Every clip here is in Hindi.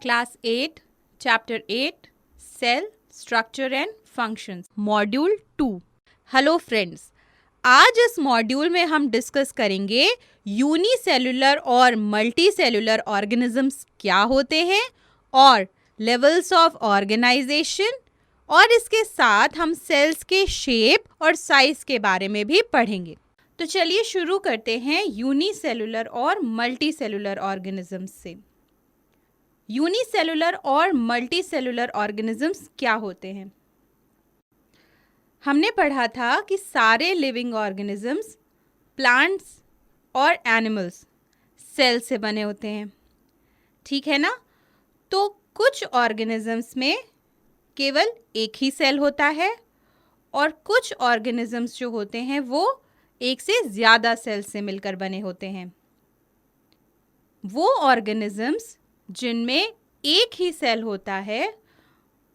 Class 8, Chapter 8, Cell, Structure and Functions, Module 2. Hello friends, आज इस मॉड्यूल में हम डिस्कस करेंगे यूनिसेलुलर और मल्टी सेलुलर ऑर्गेनिजम्स क्या होते हैं और लेवल्स ऑफ ऑर्गेनाइजेशन, और इसके साथ हम सेल्स के शेप और साइज के बारे में भी पढ़ेंगे. तो चलिए शुरू करते हैं यूनिसेलुलर और मल्टी सेलुलर ऑर्गेनिजम्स से. यूनिसेलुलर और मल्टी सेलुलर ऑर्गेनिजम्स क्या होते हैं? हमने पढ़ा था कि सारे लिविंग ऑर्गेनिजम्स, प्लांट्स और एनिमल्स सेल से बने होते हैं. ठीक है ना? तो कुछ ऑर्गेनिजम्स में केवल एक ही सेल होता है और कुछ ऑर्गेनिजम्स जो होते हैं वो एक से ज़्यादा सेल से मिलकर बने होते हैं. वो ऑर्गेनिजम्स जिनमें एक ही सेल होता है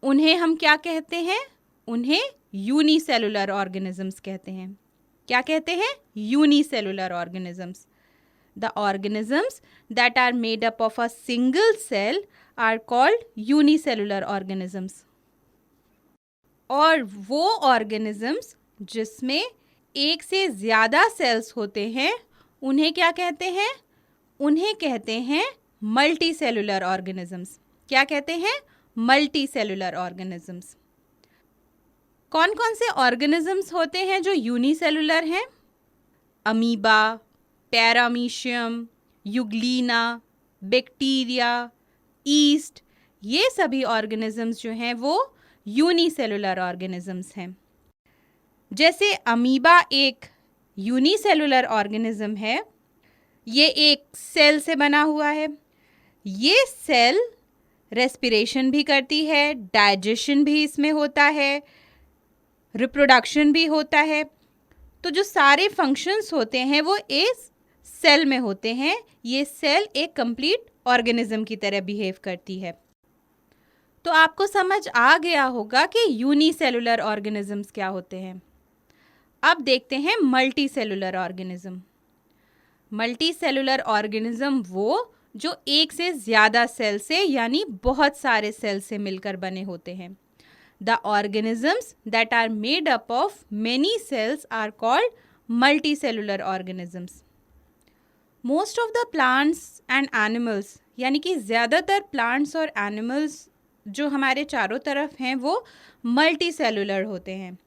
उन्हें हम क्या कहते हैं? उन्हें यूनिसेलुलर ऑर्गेनिजम्स कहते हैं. क्या कहते हैं? Unicellular organisms. The organisms that are made up of a single cell are called unicellular organisms. और वो ऑर्गेनिजम्स जिसमें एक से ज़्यादा सेल्स होते हैं उन्हें क्या कहते हैं? उन्हें कहते हैं मल्टी सेलुलर ऑर्गेनिजम्स. क्या कहते हैं? Multi cellular organisms. कौन कौन से ऑर्गेनिजम्स होते हैं जो यूनिसेलुलर हैं? Amoeba, paramecium, Euglena, bacteria, east, ये सभी ऑर्गेनिजम्स जो हैं वो यूनिसेलुलर ऑर्गेनिजम्स हैं. जैसे अमीबा एक यूनिसेलुलर ऑर्गेनिज्म है. ये एक सेल से बना हुआ है. ये सेल रेस्पिरेशन भी करती है, डाइजेशन भी इसमें होता है, रिप्रोडक्शन भी होता है. तो जो सारे फंक्शंस होते हैं वो इस सेल में होते हैं. ये सेल एक कंप्लीट ऑर्गेनिज्म की तरह बिहेव करती है. तो आपको समझ आ गया होगा कि यूनिसेलुलर ऑर्गेनिजम्स क्या होते हैं. अब देखते हैं multi cellular organism. Multi cellular organism वो जो एक से ज़्यादा सेल से यानी बहुत सारे सेल से मिलकर बने होते हैं. The organisms that are made up of many cells are called multi cellular organisms. Most of the plants and animals, यानी कि ज़्यादातर प्लांट्स और एनिमल्स जो हमारे चारों तरफ हैं वो मल्टी सेलुलर होते हैं.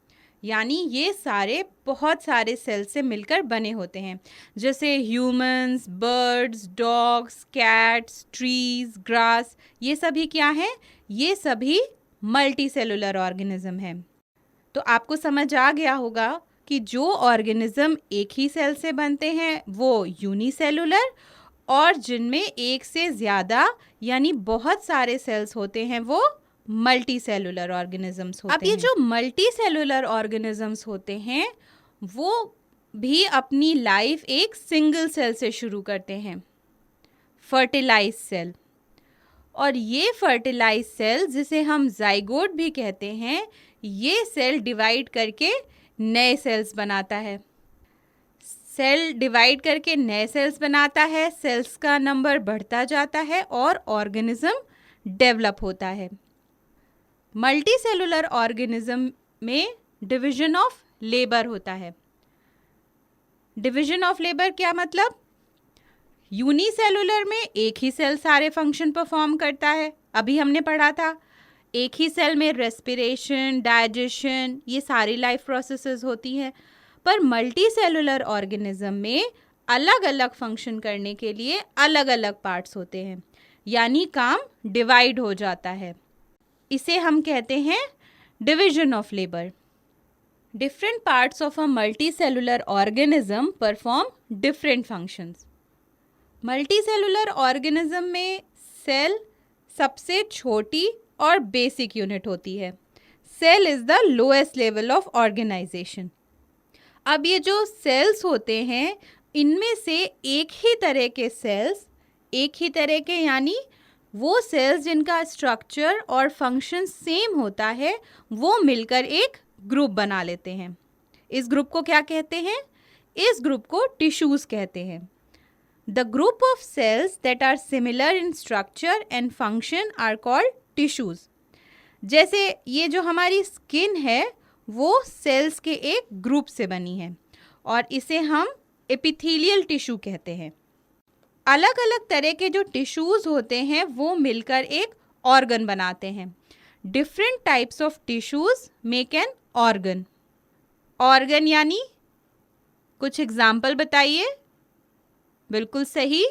यानी ये सारे बहुत सारे सेल से मिलकर बने होते हैं. जैसे humans, birds, dogs, cats, trees, grass, ये सभी क्या हैं? ये सभी मल्टी सेलुलर ऑर्गेनिज्म हैं. तो आपको समझ आ गया होगा कि जो ऑर्गेनिज्म एक ही सेल से बनते हैं वो यूनिसेलुलर, और जिनमें एक से ज़्यादा यानी बहुत सारे सेल्स होते हैं वो मल्टी सेलुलर ऑर्गेनिजम्स होते हैं. अब ये जो मल्टी सेलुलर ऑर्गेनिजम्स होते हैं वो भी अपनी लाइफ एक सिंगल सेल से शुरू करते हैं, फर्टिलाइज सेल. और ये फर्टिलाइज सेल, जिसे हम जाइगोट भी कहते हैं, ये सेल डिवाइड करके नए सेल्स बनाता है. सेल डिवाइड करके नए सेल्स बनाता है, सेल्स का नंबर बढ़ता जाता है और ऑर्गेनिज्म डेवलप होता है. मल्टी सेलुलर ऑर्गेनिज्म में डिवीजन ऑफ लेबर होता है. डिवीजन ऑफ लेबर क्या मतलब? यूनिसेलुलर में एक ही सेल सारे फंक्शन परफॉर्म करता है, अभी हमने पढ़ा था. एक ही सेल में रेस्पिरेशन, डाइजेशन, ये सारी लाइफ प्रोसेसेस होती हैं, पर मल्टी सेलुलर ऑर्गेनिज्म में अलग अलग फंक्शन करने के लिए अलग अलग पार्ट्स होते हैं, यानी काम डिवाइड हो जाता है। इसे हम कहते हैं division of labour. Different parts of a multi cellular organism perform different functions. Multi cellular organism में सेल सबसे छोटी और बेसिक यूनिट होती है। Cell is the lowest level of organisation. अब ये जो सेल्स होते हैं, इनमें से एक ही तरह के सेल्स, एक ही तरह के यानी वो सेल्स जिनका स्ट्रक्चर और फंक्शन सेम होता है, वो मिलकर एक ग्रुप बना लेते हैं। इस ग्रुप को क्या कहते हैं? इस ग्रुप को टिश्यूज़ कहते हैं। The group of cells that are similar in structure and function are called tissues. जैसे ये जो हमारी स्किन है वो सेल्स के एक ग्रुप से बनी है और इसे हम एपिथेलियल टिश्यू कहते हैं। अलग अलग तरह के जो टिश्यूज़ होते हैं वो मिलकर एक ऑर्गन बनाते हैं। Different types of tissues make an organ. Organ यानी कुछ एग्जाम्पल बताइए। बिल्कुल सही,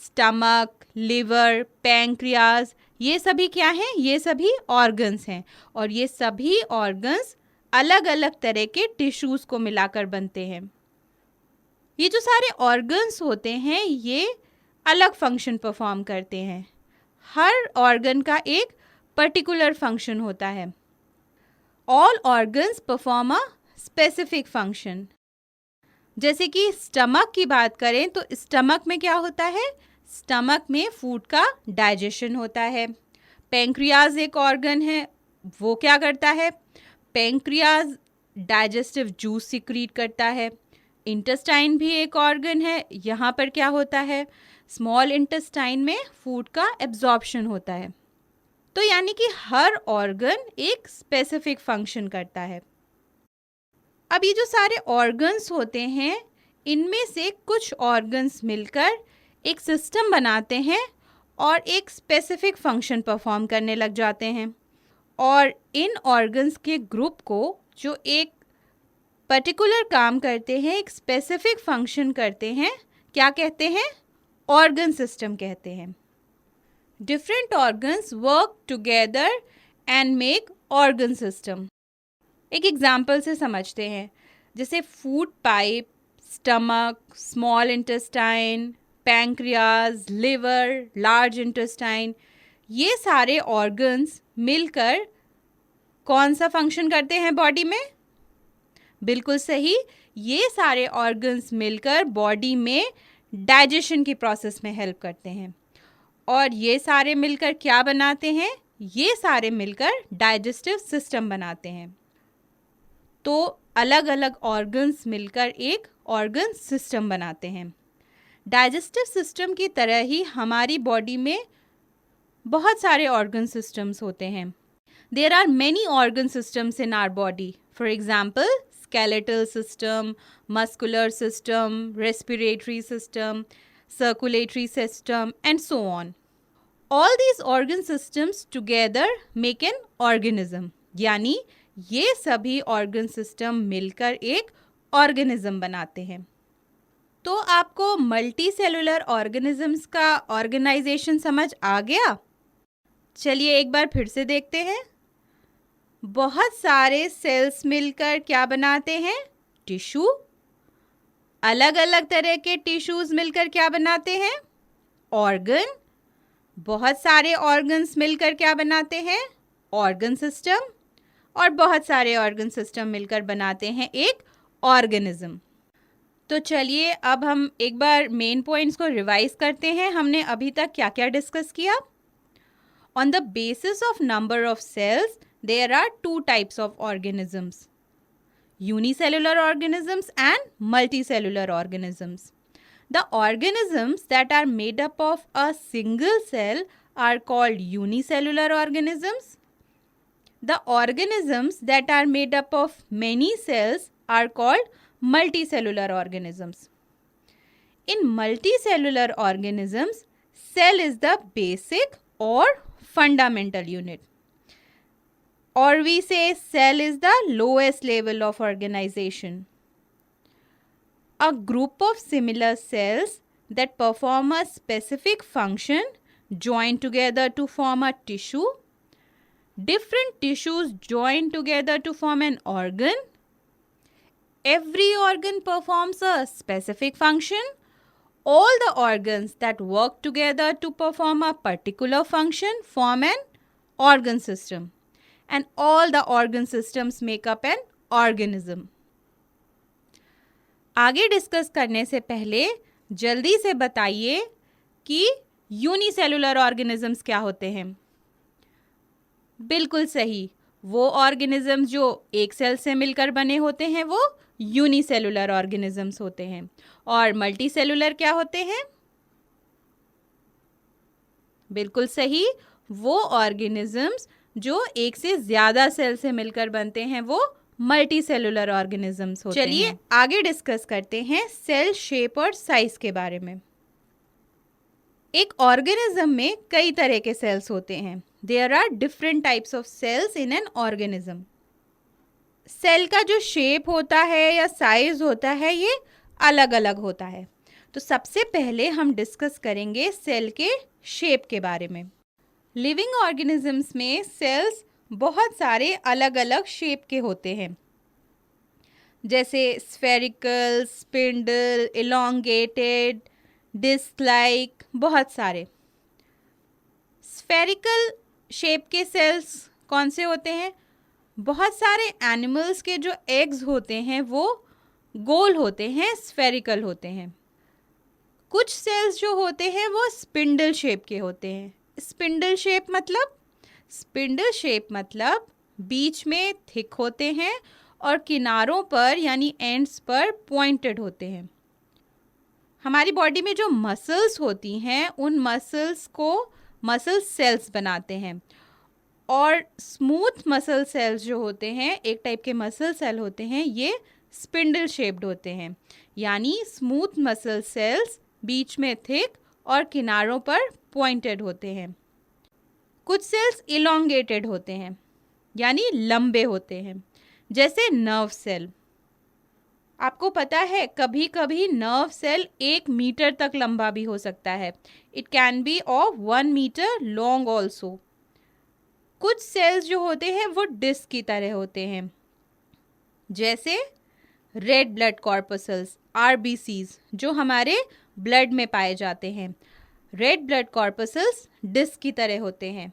स्टमक, लिवर, पैंक्रियाज, ये सभी क्या हैं? ये सभी ऑर्गन्स हैं और ये सभी ऑर्गन्स अलग अलग तरह के टिश्यूज़ को मिलाकर बनते हैं। ये जो सारे ऑर्गन्स होते हैं ये अलग फंक्शन परफॉर्म करते हैं। हर ऑर्गन का एक पर्टिकुलर फंक्शन होता है। All organs perform a specific function. जैसे कि स्टमक की बात करें तो स्टमक में क्या होता है? स्टमक में फूड का डाइजेशन होता है। पैंक्रियाज एक ऑर्गन है, वो क्या करता है? पैंक्रियाज डाइजेस्टिव जूस सिक्रीट करता है। इंटेस्टाइन भी एक ऑर्गन है, यहाँ पर क्या होता है? स्मॉल इंटेस्टाइन में फूड का एब्जॉर्प्शन होता है। तो यानी कि हर ऑर्गन एक स्पेसिफिक फंक्शन करता है। अब ये जो सारे ऑर्गन्स होते हैं, इनमें से कुछ ऑर्गन्स मिलकर एक सिस्टम बनाते हैं और एक स्पेसिफिक फंक्शन परफॉर्म करने लग जाते हैं। और इन ऑर्गन्स के ग्रुप को जो एक पर्टिकुलर काम करते हैं, एक स्पेसिफिक फंक्शन करते हैं, क्या कहते हैं? ऑर्गन सिस्टम कहते हैं। Different organs work together and make organ system. एक एग्जाम्पल से समझते हैं, जैसे food pipe, stomach, small intestine, pancreas, liver, large intestine, ये सारे ऑर्गन्स मिलकर कौन सा फंक्शन करते हैं बॉडी में? बिल्कुल सही, ये सारे ऑर्गन्स मिलकर बॉडी में डाइजेशन की प्रोसेस में हेल्प करते हैं। और ये सारे मिलकर क्या बनाते हैं? ये सारे मिलकर डाइजेस्टिव सिस्टम बनाते हैं। तो अलग अलग ऑर्गन्स मिलकर एक ऑर्गन सिस्टम बनाते हैं। डाइजेस्टिव सिस्टम की तरह ही हमारी बॉडी में बहुत सारे ऑर्गन सिस्टम्स होते हैं। There are many organ systems in our body. For example, skeletal system, muscular system, respiratory system, circulatory system, and so on. All these organ systems together make an organism. यानी ये सभी ऑर्गन सिस्टम मिलकर एक ऑर्गेनिज्म बनाते हैं। तो आपको मल्टी सेलुलर ऑर्गेनिजम्स का ऑर्गेनाइजेशन समझ आ गया? चलिए एक बार फिर से देखते हैं। बहुत सारे सेल्स मिलकर क्या बनाते हैं? टिश्यू। अलग अलग तरह के टिश्यूज मिलकर क्या बनाते हैं? ऑर्गन। बहुत सारे ऑर्गन्स मिलकर क्या बनाते हैं? Organ system. और बहुत सारे ऑर्गन सिस्टम मिलकर बनाते हैं एक ऑर्गेनिज्म। तो चलिए अब हम एक बार मेन पॉइंट्स को रिवाइज करते हैं। हमने अभी तक क्या क्या डिस्कस किया? On the basis of number of cells there are two types of organisms: unicellular organisms and multicellular organisms. The organisms that are made up of a single cell are called unicellular organisms. The organisms that are made up of many cells are called multicellular organisms. In multicellular organisms, cell is the basic or fundamental unit. or we say cell is the lowest level of organization. A group of similar cells that perform a specific function join together to form a tissue. Different tissues join together to form an organ. Every organ performs a specific function. All the organs that work together to perform a particular function form an organ system. And all the organ systems make up an organism. आगे डिस्कस करने से पहले जल्दी से बताइए कि यूनिसेलुलर ऑर्गेनिजम्स क्या होते हैं। बिल्कुल सही, वो ऑर्गेनिजम्स जो एक सेल से मिलकर बने होते हैं वो यूनिसेलुलर ऑर्गेनिजम्स होते हैं। और मल्टीसेलुलर क्या होते हैं? बिल्कुल सही, वो ऑर्गेनिजम्स जो एक से ज़्यादा सेल से मिलकर बनते हैं वो मल्टी सेलुलर ऑर्गेनिजम्स होते हैं। चलिए आगे डिस्कस करते हैं सेल शेप और साइज के बारे में। एक ऑर्गेनिज्म में कई तरह के सेल्स होते हैं। There are different types of cells in an organism. Cell का जो शेप होता है या साइज होता है ये अलग अलग होता है। तो सबसे पहले हम डिस्कस करेंगे सेल के शेप के बारे में। लिविंग ऑर्गेनिजम्स में सेल्स बहुत सारे अलग अलग शेप के होते हैं, जैसे spherical, spindle, elongated, disc like, बहुत सारे। स्फेरिकल शेप के सेल्स कौन से होते हैं? बहुत सारे एनिमल्स के जो एग्स होते हैं वो गोल होते हैं, स्फेरिकल होते हैं। कुछ सेल्स जो होते हैं वो स्पिंडल शेप के होते हैं। स्पिंडल शेप मतलब बीच में थिक होते हैं और किनारों पर यानी एंड्स पर पॉइंटेड होते हैं। हमारी बॉडी में जो मसल्स होती हैं उन मसल्स को मसल सेल्स बनाते हैं। और स्मूथ मसल सेल्स जो होते हैं, एक टाइप के मसल सेल होते हैं, ये स्पिंडल शेप्ड होते हैं। यानी स्मूथ मसल सेल्स बीच में थिक और किनारों पर पॉइंटेड होते हैं। कुछ सेल्स इलोंगेटेड होते हैं यानी लंबे होते हैं, जैसे नर्व सेल। आपको पता है कभी कभी नर्व सेल 1 मीटर तक लंबा भी हो सकता है। It can be of 1 metre long also. कुछ सेल्स जो होते हैं वो डिस्क की तरह होते हैं, जैसे रेड ब्लड कॉर्पसल्स RBCs जो हमारे ब्लड में पाए जाते हैं। रेड ब्लड कॉर्पसल्स डिस्क की तरह होते हैं।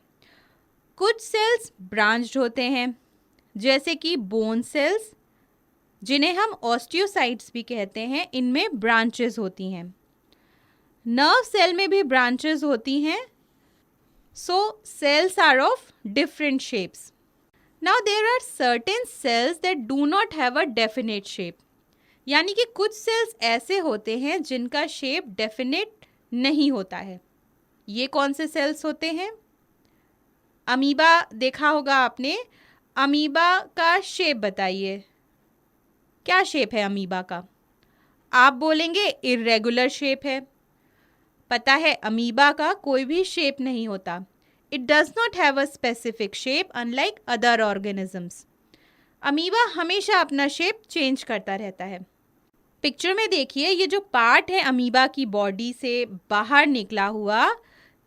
कुछ सेल्स ब्रांच्ड होते हैं, जैसे कि बोन सेल्स जिन्हें हम ऑस्टियोसाइट्स भी कहते हैं, इनमें ब्रांचेस होती हैं। नर्व सेल में भी ब्रांचेस होती हैं। So cells are of different shapes. Now there are certain cells that do not have a definite shape. यानी कि कुछ सेल्स ऐसे होते हैं जिनका शेप डेफिनेट नहीं होता है। ये कौन से सेल्स होते हैं? अमीबा देखा होगा आपने। अमीबा का शेप बताइए, क्या शेप है अमीबा का? आप बोलेंगे इर्रेगुलर शेप है। पता है अमीबा का कोई भी शेप नहीं होता। It does not have a specific shape unlike other organisms. Amoeba हमेशा अपना शेप चेंज करता रहता है। पिक्चर में देखिए, ये जो पार्ट है अमीबा की बॉडी से बाहर निकला हुआ,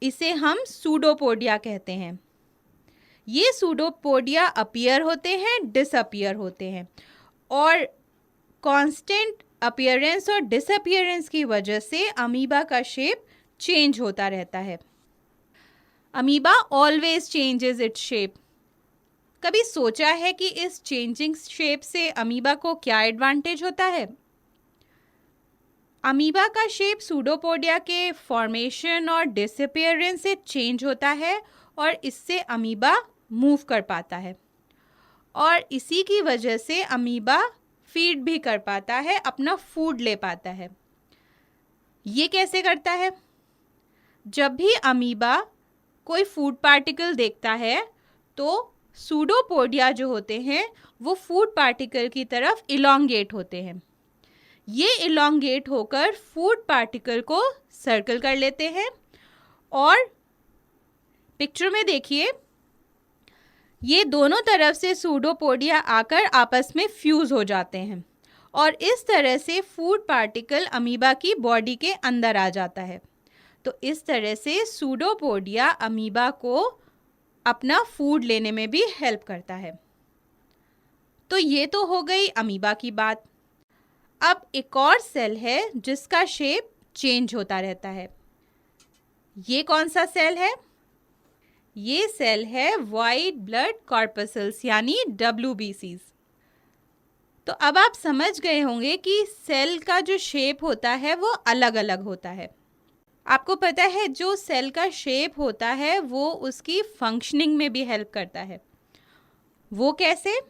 इसे हम सूडोपोडिया कहते हैं। ये सूडोपोडिया अपीयर होते हैं, डिसअपीयर होते हैं, और कांस्टेंट अपीयरेंस और डिसअपीयरेंस की वजह से अमीबा का शेप चेंज होता रहता है। Amoeba always changes its shape. कभी सोचा है कि इस चेंजिंग शेप से अमीबा को क्या एडवांटेज होता है? अमीबा का शेप सूडोपोडिया के फॉर्मेशन और डिसअपीयरेंस से चेंज होता है और इससे अमीबा मूव कर पाता है, और इसी की वजह से अमीबा फीड भी कर पाता है, अपना फूड ले पाता है। ये कैसे करता है? जब भी अमीबा कोई फूड पार्टिकल देखता है तो सूडोपोडिया जो होते हैं वो फूड पार्टिकल की तरफ इलोंगेट होते हैं। ये इलोंगेट होकर फूड पार्टिकल को सर्कल कर लेते हैं, और पिक्चर में देखिए ये दोनों तरफ से सूडोपोडिया आकर आपस में फ्यूज हो जाते हैं और इस तरह से फूड पार्टिकल अमीबा की बॉडी के अंदर आ जाता है। तो इस तरह से सूडोपोडिया अमीबा को अपना फूड लेने में भी हेल्प करता है। तो ये तो हो गई अमीबा की बात। अब एक और सेल है जिसका शेप चेंज होता रहता है। ये कौन सा सेल है? ये सेल है वाइट ब्लड कॉर्पसल्स यानी WBCs। तो अब आप समझ गए होंगे कि सेल का जो शेप होता है वो अलग अलग होता है। आपको पता है जो सेल का शेप होता है वो उसकी फंक्शनिंग में भी हेल्प करता है। वो कैसे?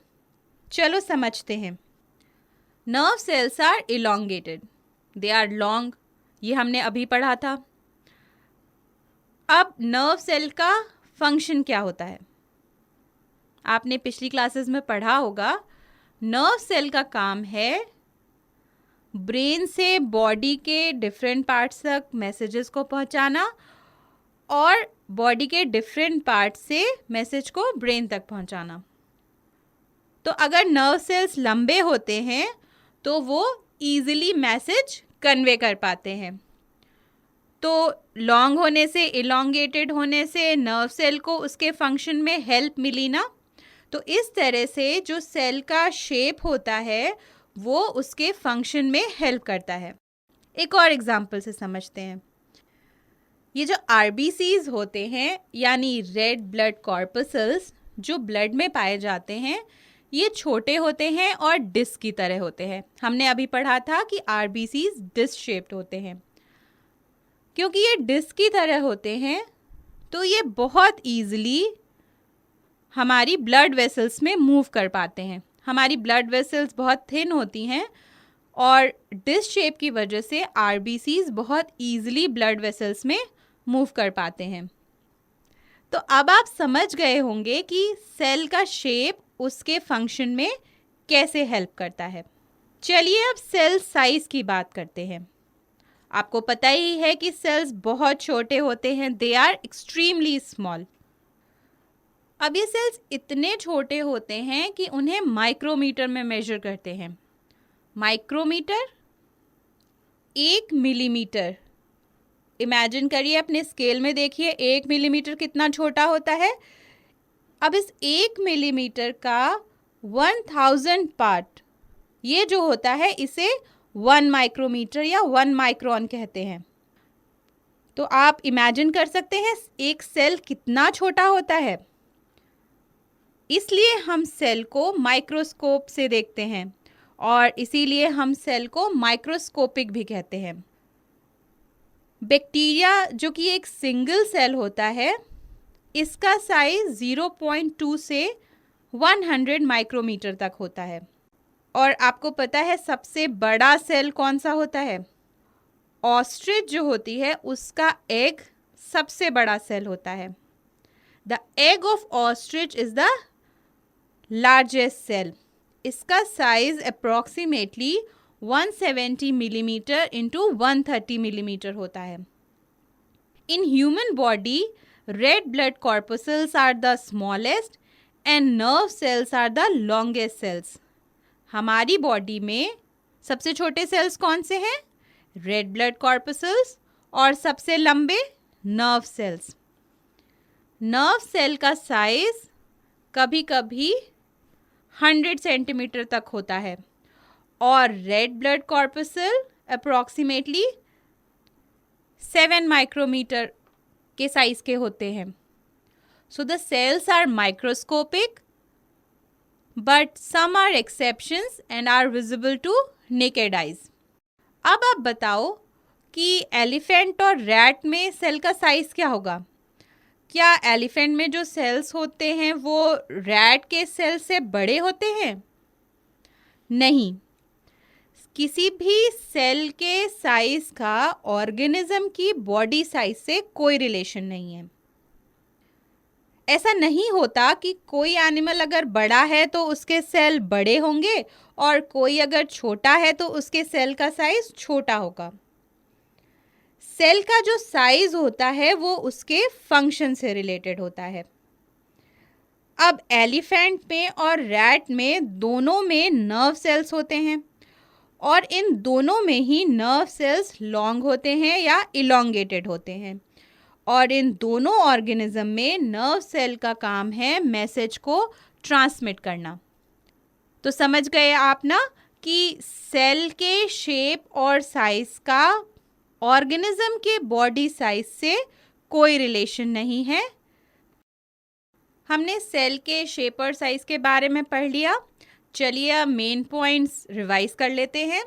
चलो समझते हैं। Nerve cells are elongated, they are long, ये हमने अभी पढ़ा था। अब नर्व सेल का फंक्शन क्या होता है? आपने पिछली क्लासेस में पढ़ा होगा। नर्व सेल का काम है ब्रेन से बॉडी के डिफरेंट पार्ट्स तक मैसेजेस को पहुंचाना और बॉडी के डिफरेंट पार्ट्स से मैसेज को ब्रेन तक पहुंचाना। तो अगर नर्व सेल्स लंबे होते हैं तो वो इजीली मैसेज कन्वे कर पाते हैं। तो लॉन्ग होने से, इलोंगेटेड होने से नर्व सेल को उसके फंक्शन में हेल्प मिली ना। तो इस तरह से जो सेल का शेप होता है वो उसके फंक्शन में हेल्प करता है। एक और एग्जांपल से समझते हैं। ये जो RBCs होते हैं यानी रेड ब्लड कॉर्पसल्स, जो ब्लड में पाए जाते हैं, ये छोटे होते हैं और डिस्क की तरह होते हैं। हमने अभी पढ़ा था कि RBCs डिस्क शेप्ड होते हैं। क्योंकि ये डिस्क की तरह होते हैं तो ये बहुत ईजिली हमारी ब्लड वेसल्स में मूव कर पाते हैं। हमारी ब्लड वेसल्स बहुत थिन होती हैं और डिस्क शेप की वजह से RBCs बहुत ईजिली ब्लड वेसल्स में मूव कर पाते हैं। तो अब आप समझ गए होंगे कि सेल का शेप उसके फंक्शन में कैसे हेल्प करता है। चलिए अब सेल साइज की बात करते हैं। आपको पता ही है कि सेल्स बहुत छोटे होते हैं, दे आर एक्सट्रीमली स्मॉल। अब ये सेल्स इतने छोटे होते हैं कि उन्हें माइक्रोमीटर में मेजर करते हैं। Micrometer 1 millimetre. इमेजिन करिए, अपने स्केल में देखिए 1 मिलीमीटर कितना छोटा होता है। अब इस 1 मिलीमीटर का 1000 पार्ट, ये जो होता है इसे 1 माइक्रोमीटर या 1 माइक्रोन कहते हैं। तो आप इमेजिन कर सकते हैं एक सेल कितना छोटा होता है। इसलिए हम सेल को माइक्रोस्कोप से देखते हैं और इसीलिए हम सेल को माइक्रोस्कोपिक भी कहते हैं। बैक्टीरिया जो कि एक सिंगल सेल होता है, इसका साइज 0.2 से 100 माइक्रोमीटर तक होता है। और आपको पता है सबसे बड़ा सेल कौन सा होता है? ऑस्ट्रिच जो होती है उसका एग सबसे बड़ा सेल होता है। The egg of ostrich is the largest cell. इसका size approximately 170 millimetre into 130 millimetre होता है। In human body red blood corpuscles are the smallest and nerve cells are the longest cells. हमारी बॉडी में सबसे छोटे सेल्स कौन से हैं? रेड ब्लड कॉर्पसल्स और सबसे लंबे नर्व सेल्स। नर्व सेल का साइज कभी कभी 100 सेंटीमीटर तक होता है और red blood corpuscle approximately 7 micrometre के साइज के होते हैं। So the cells are microscopic but some are exceptions and are visible to naked eyes. अब आप बताओ कि एलिफेंट और रैट में सेल का साइज क्या होगा? क्या एलिफेंट में जो सेल्स होते हैं वो रैट के सेल से बड़े होते हैं? नहीं, किसी भी सेल के साइज का ऑर्गेनिज्म की बॉडी साइज से कोई रिलेशन नहीं है। ऐसा नहीं होता कि कोई एनिमल अगर बड़ा है तो उसके सेल बड़े होंगे और कोई अगर छोटा है तो उसके सेल का साइज छोटा होगा। सेल का जो साइज होता है वो उसके फंक्शन से रिलेटेड होता है। अब एलिफेंट में और रैट में दोनों में नर्व सेल्स होते हैं और इन दोनों में ही नर्व सेल्स लॉन्ग होते हैं या इलोंगेटेड होते हैं और इन दोनों ऑर्गेनिज्म में नर्व सेल का काम है मैसेज को ट्रांसमिट करना। तो समझ गए आप ना कि सेल के शेप और साइज का ऑर्गेनिज्म के बॉडी साइज से कोई रिलेशन नहीं है। हमने सेल के शेप और साइज के बारे में पढ़ लिया। चलिए अब मेन पॉइंट्स रिवाइज कर लेते हैं।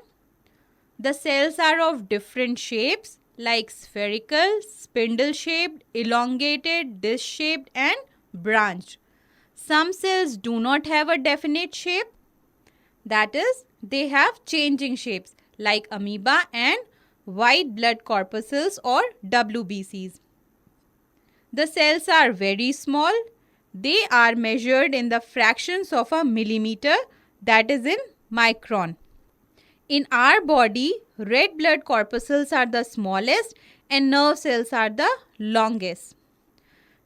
The cells are of different shapes like spherical, spindle shaped, elongated, disc shaped and branched. Some cells do not have a definite shape, that is they have changing shapes like amoeba and white blood corpuscles or WBCs. The cells are very small. They are measured in the fractions of a millimeter, that is in micron. In our body, red blood corpuscles are the smallest and nerve cells are the longest.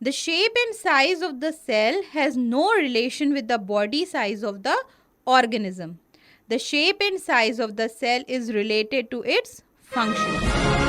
The shape and size of the cell has no relation with the body size of the organism. The shape and size of the cell is related to its function.